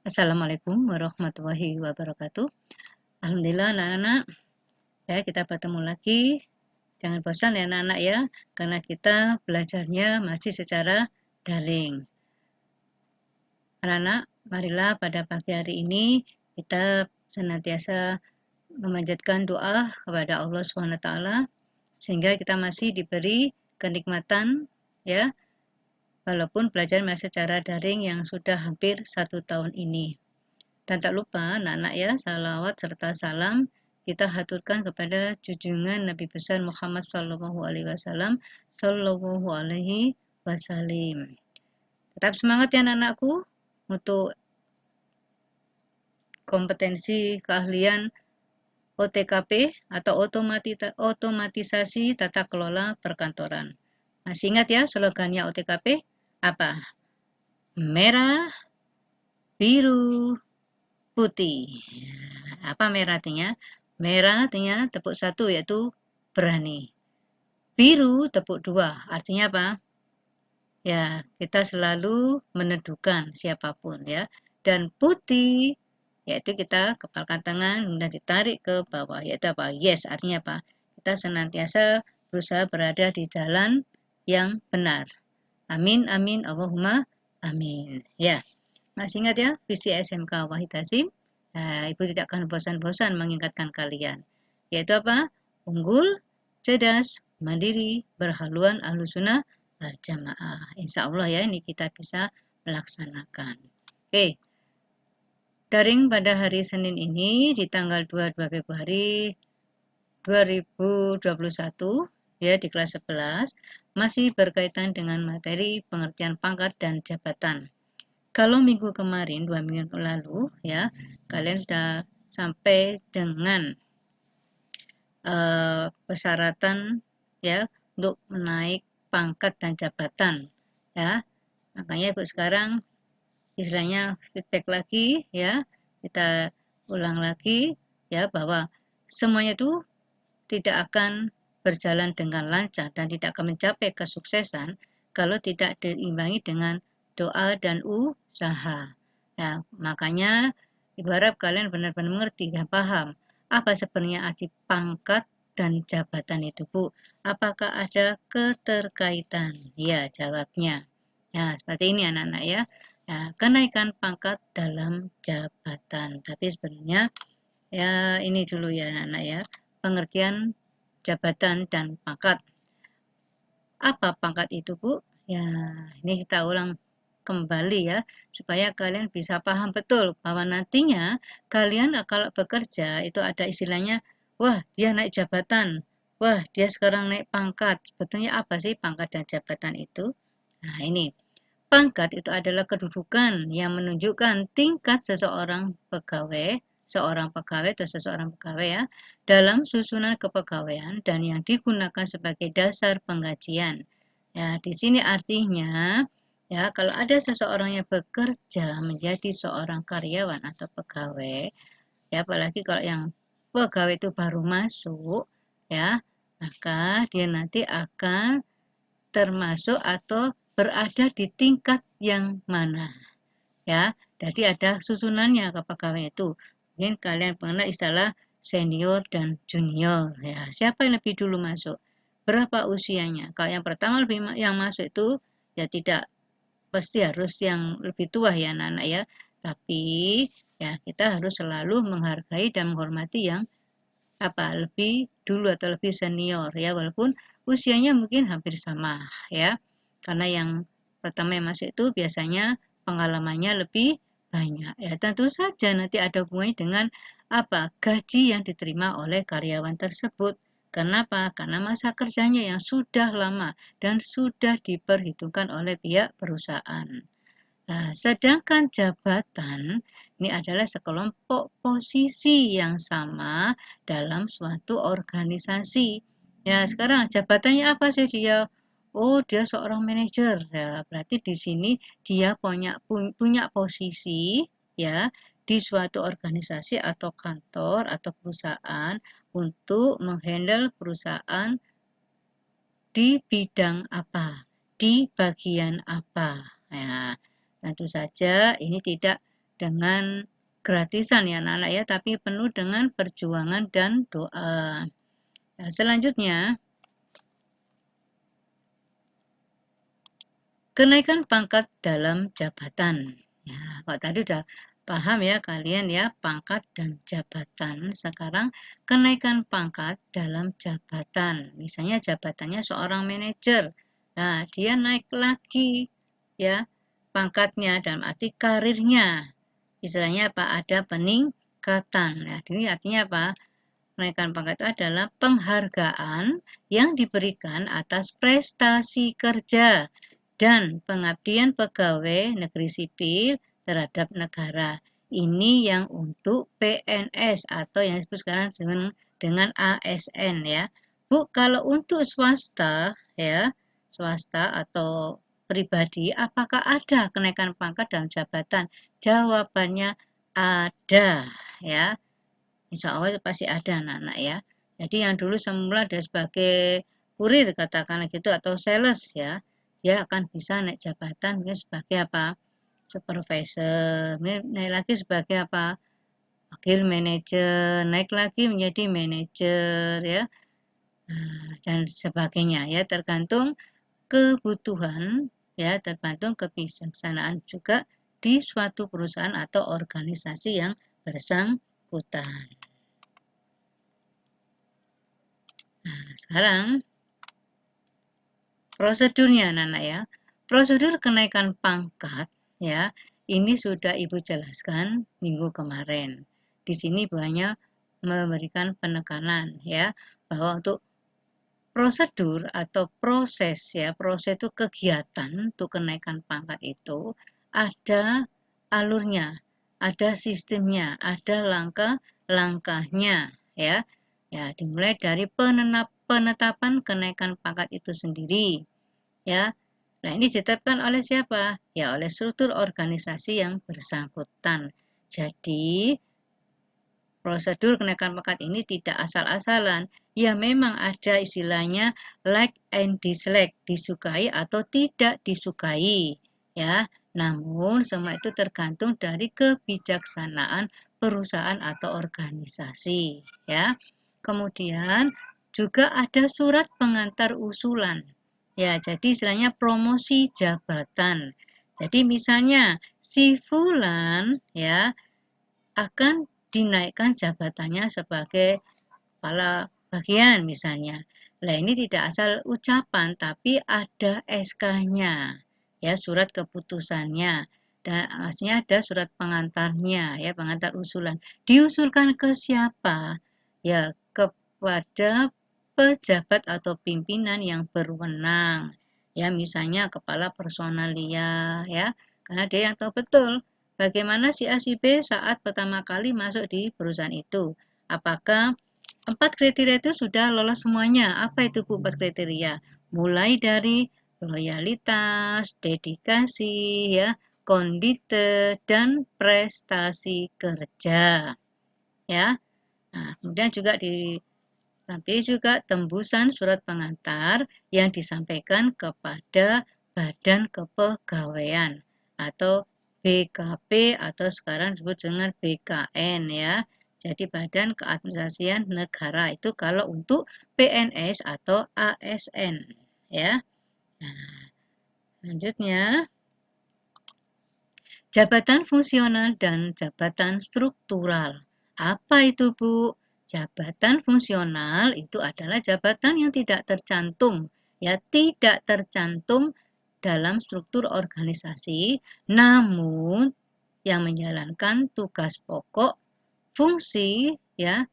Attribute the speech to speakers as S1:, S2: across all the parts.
S1: Assalamualaikum warahmatullahi wabarakatuh. Alhamdulillah anak-anak, ya kita bertemu lagi. Jangan bosan ya anak-anak ya, karena kita belajarnya masih secara daring. Anak-anak, marilah pada pagi hari ini kita senantiasa memanjatkan doa kepada Allah SWT sehingga kita masih diberi kenikmatan ya, walaupun belajar masih secara daring yang sudah hampir 1 tahun ini. Dan tak lupa anak-anak ya, salawat serta salam kita haturkan kepada junjungan Nabi besar Muhammad Sallallahu Alaihi Wasallam. Sallallahu Alaihi Wasallam. Tetap semangat ya anak-anakku untuk kompetensi keahlian OTKP atau otomatisasi tata kelola perkantoran. Masih ingat ya slogannya OTKP? Apa? Merah, biru, putih. Apa merah artinya? Merah artinya tepuk 1 yaitu berani. Biru tepuk 2 artinya apa? Ya, kita selalu meneduhkan siapapun ya. Dan putih yaitu kita kepalkan tangan kemudian ditarik ke bawah yaitu apa? Yes artinya apa? Kita senantiasa berusaha berada di jalan yang benar. Amin amin Allahumma amin. Ya. Masih ingat ya visi SMK Wahid Hasim? Nah, Ibu tidak akan bosan-bosan mengingatkan kalian. Yaitu apa? Unggul, cerdas, mandiri, berhaluan ahlussunnah wal jamaah. Insya Allah ya ini kita bisa melaksanakan. Oke, daring pada hari Senin ini di tanggal 22 Februari 2021 ya di kelas 11 masih berkaitan dengan materi pengertian pangkat dan jabatan. Kalau minggu kemarin, 2 minggu lalu, ya, kalian sudah sampai dengan persyaratan ya untuk menaik pangkat dan jabatan, ya. Makanya Ibu sekarang istilahnya feedback lagi, ya, kita ulang lagi, ya, bahwa semuanya itu tidak akan berjalan dengan lancar dan tidak akan mencapai kesuksesan kalau tidak diimbangi dengan doa dan usaha. Nah, makanya Ibu harap kalian benar-benar mengerti dan paham apa sebenarnya arti pangkat dan jabatan itu, Bu. Apakah ada keterkaitan? Ya, jawabnya. Nah, seperti ini anak-anak ya. Nah, kenaikan pangkat dalam jabatan. Tapi sebenarnya ya ini dulu ya anak-anak ya. Pengertian jabatan dan pangkat. Apa pangkat itu, Bu? Ya, ini kita ulang kembali ya, supaya kalian bisa paham betul bahwa nantinya kalian kalau bekerja itu ada istilahnya, wah dia naik jabatan, wah dia sekarang naik pangkat. Sebetulnya apa sih pangkat dan jabatan itu? Nah ini, pangkat itu adalah kedudukan yang menunjukkan tingkat seorang pegawai atau seseorang pegawai ya, dalam susunan kepegawaian dan yang digunakan sebagai dasar penggajian. Ya, di sini artinya ya kalau ada seseorang yang bekerja menjadi seorang karyawan atau pegawai, ya apalagi kalau yang pegawai itu baru masuk, ya maka dia nanti akan termasuk atau berada di tingkat yang mana. Ya, jadi ada susunannya kepegawaian itu. Mungkin kalian mengenal istilah senior dan junior. Ya, siapa yang lebih dulu masuk? Berapa usianya? Kalau yang pertama yang masuk itu ya tidak pasti harus yang lebih tua ya anak-anak ya. Tapi ya kita harus selalu menghargai dan menghormati yang lebih dulu atau lebih senior ya walaupun usianya mungkin hampir sama ya karena yang pertama yang masuk itu biasanya pengalamannya lebih banyak ya tentu saja nanti ada hubungannya dengan gaji yang diterima oleh karyawan tersebut. Kenapa? Karena masa kerjanya yang sudah lama dan sudah diperhitungkan oleh pihak perusahaan. Nah, sedangkan jabatan ini adalah sekelompok posisi yang sama dalam suatu organisasi. Ya, sekarang jabatannya apa sih dia? Oh, dia seorang manajer. Ya, berarti di sini dia punya posisi ya di suatu organisasi atau kantor atau perusahaan untuk menghandle perusahaan di bidang apa, di bagian apa. Nah, tentu saja ini tidak dengan gratisan ya anak-anak ya, tapi penuh dengan perjuangan dan doa. Nah, selanjutnya, kenaikan pangkat dalam jabatan. Ya, kalau tadi udah paham ya kalian ya, pangkat dan jabatan. Sekarang kenaikan pangkat dalam jabatan. Misalnya jabatannya seorang manajer. Nah, dia naik lagi ya pangkatnya dalam arti karirnya. Istilahnya apa? Ada peningkatan. Nah, ini artinya apa? Kenaikan pangkat itu adalah penghargaan yang diberikan atas prestasi kerja dan pengabdian pegawai negeri sipil terhadap negara. Ini yang untuk PNS atau yang disebut sekarang dengan ASN ya. Bu, kalau untuk swasta ya, swasta atau pribadi, apakah ada kenaikan pangkat dalam jabatan? Jawabannya ada ya. Insya Allah pasti ada anak-anak ya. Jadi yang dulu semula ada sebagai kurir katakanlah gitu atau sales ya, dia akan bisa naik jabatan mungkin sebagai apa? Supervisor, naik lagi sebagai apa? Wakil manajer, naik lagi menjadi manajer ya, dan sebagainya ya, tergantung kebutuhan ya, tergantung kebijaksanaan juga di suatu perusahaan atau organisasi yang bersangkutan. Nah, sekarang prosedurnya anak-anak ya. Prosedur kenaikan pangkat ya, ini sudah Ibu jelaskan minggu kemarin. Di sini Ibu hanya memberikan penekanan ya, bahwa untuk prosedur atau proses ya, proses itu kegiatan untuk kenaikan pangkat itu ada alurnya, ada sistemnya, ada langkah-langkahnya ya. Ya, dimulai dari penetapan kenaikan pangkat itu sendiri ya. Nah, ini ditetapkan oleh siapa? Ya, oleh struktur organisasi yang bersangkutan. Jadi, prosedur kenaikan pangkat ini tidak asal-asalan. Ya, memang ada istilahnya like and dislike, disukai atau tidak disukai. Ya, namun semua itu tergantung dari kebijaksanaan perusahaan atau organisasi. Ya, kemudian juga ada surat pengantar usulan. Ya, jadi istilahnya promosi jabatan. Jadi misalnya si Fulan ya akan dinaikkan jabatannya sebagai kepala bagian misalnya. Nah, ini tidak asal ucapan tapi ada SK-nya ya, surat keputusannya. Dan maksudnya ada surat pengantarnya ya, pengantar usulan. Diusulkan ke siapa? Ya, kepada pejabat atau pimpinan yang berwenang. Ya, misalnya kepala personalia ya, karena dia yang tahu betul bagaimana si A si B saat pertama kali masuk di perusahaan itu. Apakah 4 kriteria itu sudah lolos semuanya? Apa itu Bu 4 kriteria? Mulai dari loyalitas, dedikasi, ya, kondite, dan prestasi kerja. Ya, nah, kemudian juga ditampilkan juga tembusan surat pengantar yang disampaikan kepada Badan Kepegawaian atau BKP atau sekarang disebut dengan BKN ya. Jadi Badan Keadministrasian Negara itu kalau untuk PNS atau ASN ya. Nah, selanjutnya jabatan fungsional dan jabatan struktural. Apa itu, Bu? Jabatan fungsional itu adalah jabatan yang tidak tercantum, ya, tidak tercantum dalam struktur organisasi, namun yang menjalankan tugas pokok, fungsi, ya,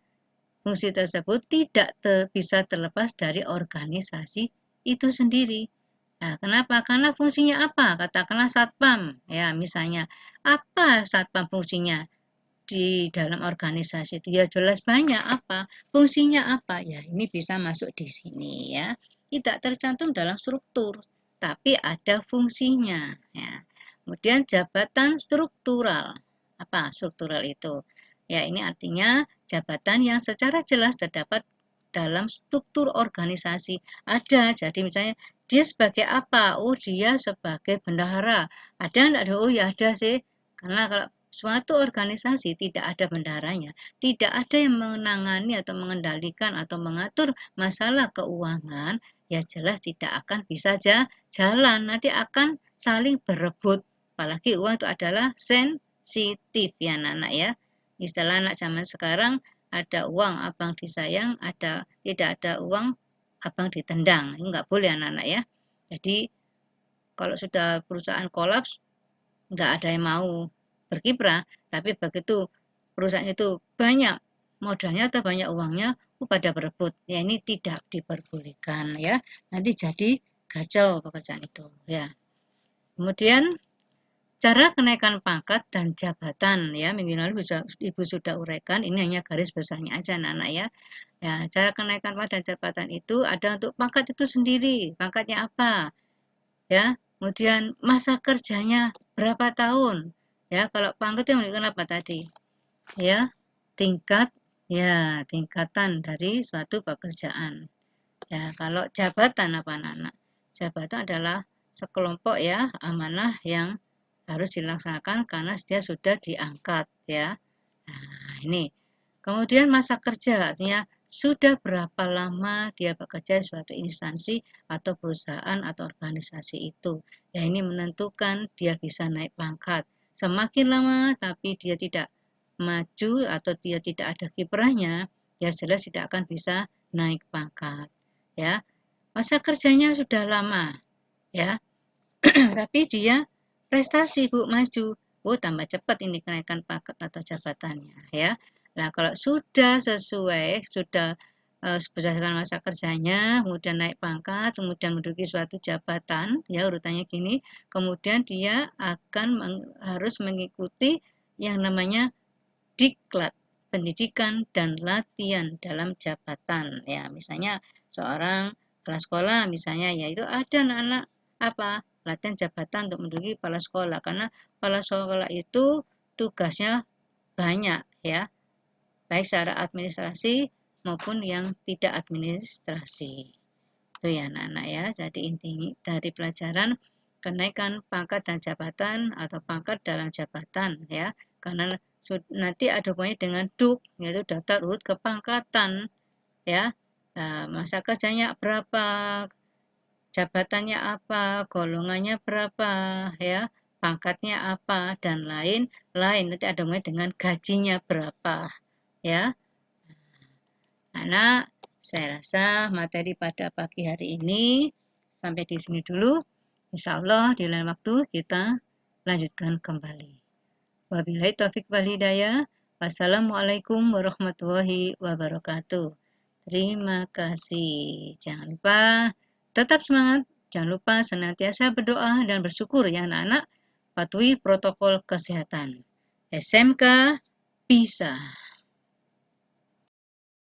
S1: fungsi tersebut tidak bisa terlepas dari organisasi itu sendiri. Nah, kenapa? Karena fungsinya apa? Katakanlah satpam, ya misalnya. Apa satpam fungsinya di dalam organisasi itu? Ya jelas banyak apa. Fungsinya apa? Ya ini bisa masuk di sini ya. Tidak tercantum dalam struktur, tapi ada fungsinya. Ya. Kemudian jabatan struktural. Apa struktural itu? Ya ini artinya jabatan yang secara jelas terdapat dalam struktur organisasi ada. Jadi misalnya dia sebagai apa? Oh, dia sebagai bendahara. Ada enggak? Oh, ya ada sih. Karena kalau suatu organisasi tidak ada bendaharanya, tidak ada yang menangani atau mengendalikan atau mengatur masalah keuangan, ya jelas tidak akan bisa jalan. Nanti akan saling berebut. Apalagi uang itu adalah sensitif ya anak-anak ya. Istilah anak zaman sekarang ada uang abang disayang, tidak ada uang abang ditendang. Itu nggak boleh anak-anak ya. Jadi kalau sudah perusahaan kolaps, nggak ada yang mau berkiprah, tapi begitu perusahaan itu banyak modalnya atau banyak uangnya, pada berebut. Ya ini tidak diperbolehkan ya. Nanti jadi kacau pekerjaan itu ya. Kemudian cara kenaikan pangkat dan jabatan ya, minggu lalu Ibu sudah uraikan, ini hanya garis besarnya aja anak-anak ya. Ya, cara kenaikan pangkat dan jabatan itu ada untuk pangkat itu sendiri. Pangkatnya apa? Ya, kemudian masa kerjanya berapa tahun? Ya, kalau pangkat yang menunjukkan apa tadi? Ya, tingkatan dari suatu pekerjaan. Ya, kalau jabatan apa anak-anak? Jabatan adalah sekelompok ya amanah yang harus dilaksanakan karena dia sudah diangkat ya. Nah, ini. Kemudian masa kerja artinya sudah berapa lama dia bekerja di suatu instansi atau perusahaan atau organisasi itu. Ya ini menentukan dia bisa naik pangkat. Semakin lama tapi dia tidak maju atau dia tidak ada kiprahnya, ya jelas tidak akan bisa naik pangkat. Ya, masa kerjanya sudah lama, ya, tapi dia prestasi Bu maju, tambah cepat ini kenaikan pangkat atau jabatannya ya. Nah kalau sudah sesuai, sudah berdasarkan masa kerjanya, kemudian naik pangkat, kemudian menduduki suatu jabatan, ya urutannya gini, kemudian dia akan harus mengikuti yang namanya diklat, pendidikan dan latihan dalam jabatan. Ya misalnya seorang kepala sekolah misalnya, ya itu ada anak-anak apa latihan jabatan untuk menduduki kepala sekolah karena kepala sekolah itu tugasnya banyak ya, baik secara administrasi maupun yang tidak administrasi. Itu ya anak-anak ya. Jadi inti dari pelajaran kenaikan pangkat dan jabatan atau pangkat dalam jabatan ya. Karena nanti ada hubungannya dengan DUK, yaitu daftar urut kepangkatan ya. Nah, masa kerjanya berapa, jabatannya apa, golongannya berapa, ya, pangkatnya apa, dan lain-lain. Nanti ada hubungannya dengan gajinya berapa, ya. Anak, saya rasa materi pada pagi hari ini sampai di sini dulu. Insya Allah di lain waktu kita lanjutkan kembali. Wabillahi taufiq wal hidayah. Wassalamualaikum warahmatullahi wabarakatuh. Terima kasih. Jangan lupa tetap semangat. Jangan lupa senantiasa berdoa dan bersyukur ya anak-anak. Patuhi protokol kesehatan. SMK bisa.